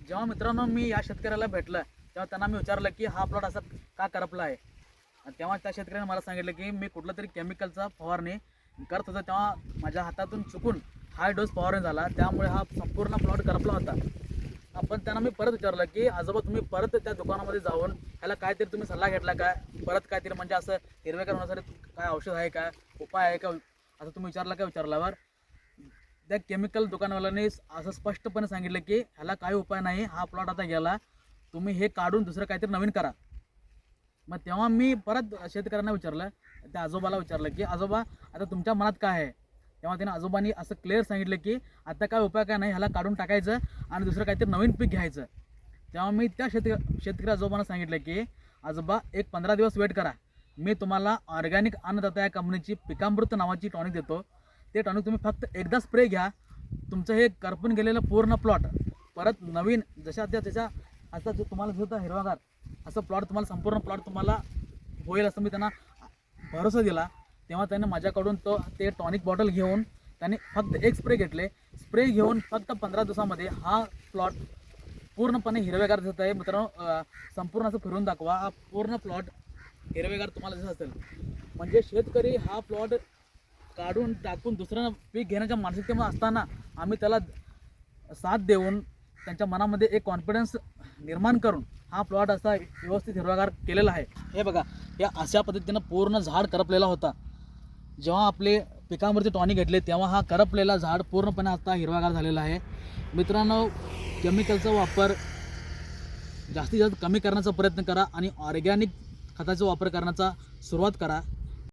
जेव्हा मित्रांनो मी या शेतकऱ्याला भेटलं तेव्हा त्यांना मी विचारलं की हा प्लॉट असा का करपला आहे. आणि तेव्हा त्या शेतकऱ्याने मला सांगितलं की मी कुठलं तरी केमिकलचा फवारणी करत होतो, तेव्हा माझ्या हातातून चुकून हाय डोस फवारणी झाला, त्यामुळे हा संपूर्ण प्लॉट करपला होता. आपण त्यांना मी परत विचारलं की आजोबा तुम्ही परत त्या दुकानामध्ये जाऊन ह्याला काहीतरी तुम्ही सल्ला घेतला काय, परत काहीतरी म्हणजे असं हिरवेगार होण्यासाठी काय औषध आहे का, उपाय आहे का, असं तुम्ही विचारला का. विचारल्यावर त्या केमिकल दुकानवाल्याने असं स्पष्टपणे सांगितलं की ह्याला काही उपाय नाही, हा प्लॉट आता गेला, तुम्ही हे काढून दुसरं काहीतरी नवीन करा. मग तेव्हा मी परत शेतकऱ्यांना विचारलं, त्या आजोबाला विचारलं की आजोबा आता तुमच्या मनात काय आहे. तेव्हा त्याने आजोबांनी असं क्लिअर सांगितलं की आता काय उपाय काय नाही, ह्याला काढून टाकायचं आणि दुसरं काहीतरी नवीन पीक घ्यायचं. तेव्हा मी त्या शेतकरी आजोबांना सांगितलं की आजोबा एक 15 दिवस वेट करा, मी तुम्हाला ऑर्गॅनिक अन्नदाता या कंपनीची पिकामृत नावाची टॉनिक देतो. ते टॉनिक तुम्ही फक्त एकदा स्प्रे घ्या, तुमचं हे करपून गेलेलं पूर्ण प्लॉट परत नवीन जशा त्याच्या आता जो तुम्हाला जो हिरवागार असं प्लॉट तुम्हाला संपूर्ण प्लॉट तुम्हाला होईल असं मी त्यांना भरोसा दिला. तेव्हा त्याने माझ्याकडून ते टॉनिक बॉटल घेऊन त्याने फक्त एक स्प्रे घेतले. स्प्रे घेऊन फक्त 15 दिवसामध्ये हा प्लॉट पूर्णपणे हिरवेगार दिसत आहे. मित्रांनो संपूर्ण असं फिरून दाखवा, हा पूर्ण प्लॉट हिरवेगार तुम्हाला दिसत असेल. म्हणजे शेतकरी हा प्लॉट काढून टाकून दुसरं पीक घेण्याच्या मानसिकतेमध्ये असताना आम्ही त्याला साथ देऊन त्यांच्या मनामध्ये एक कॉन्फिडन्स निर्माण करून हा प्लॉट असा व्यवस्थित हिरवागार केलेला आहे. हे बघा, या अशा पद्धतीनं पूर्ण झाड करपलेला होता. जेव्हा आपले पिकांवरती टॉनिक घेतले तेव्हा हा करपलेला झाड पूर्णपणे आता हिरवागार झालेला आहे. मित्रांनो, केमिकलचा वापर जास्तीत जास्त कमी करण्याचा प्रयत्न करा आणि ऑर्गॅनिक खताचा वापर करण्याचा सुरुवात करा.